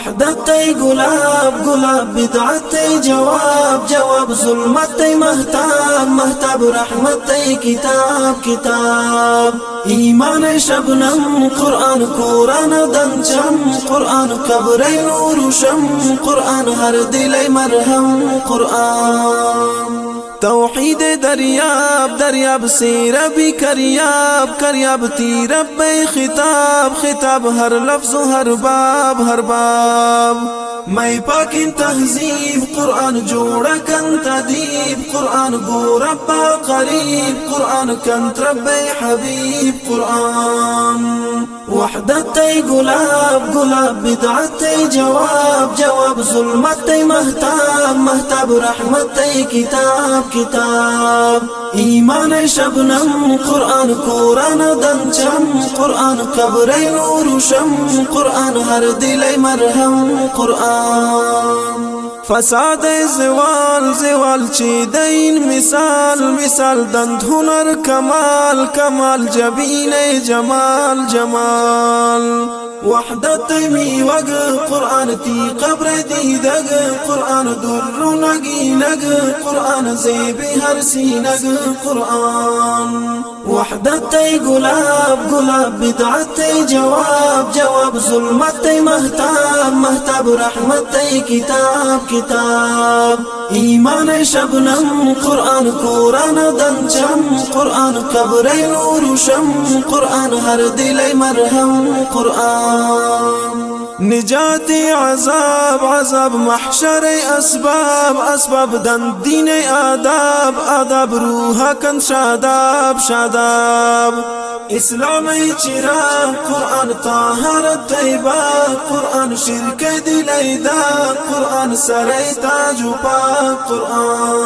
وحدت گلاب گلاب بدعت جواب جواب ظلمت مهتاب مهتاب رحمت کتاب کتاب ایمان شبنم قرآن قرآن دنچم قرآن قبر نور شم قرآن هر دل مرهم قرآن توحید دریاب دریاب سے ربی کریاب کریاب تی رب خطاب خطاب ہر لفظ ہر باب ہر باب میں پاکن تہذیب قرآن جوڑا کن تدیب قرآن گو رب قریب قرآن کنت رب حبیب قرآن وحدت گلاب گلاب بدعت جواب جواب ظلمت مهتاب مهتاب رحمت کتاب کتاب ایمان شبنم قرآن قرآن دنچم قرآن قبر نور شم قرآن هر دل مرهم قرآن فساد زوال زوال چی دین مثال مثال دند هنر کمال کمال جبین جمال جمال وحدت می وگ قرآن تی قبر دیدگ قرآن در نگی نگ قرآن زیبی هر سینگ قرآن وحدت گلاب گلاب بدعت جواب جواب ظلمت مهتاب مهتاب رحمت کتاب کتاب ایمان شبنم قرآن قرآن دنچم قرآن قبر نور شم قرآن هر دل مرهم قرآن نجات عذاب عذاب محشر اسباب اسباب دن دین آداب آداب روح کن شاداب شاداب اسلام چراغ قرآن طاهر طیبہ قرآن شرک دلیدہ قرآن سر تاج و پاک قرآن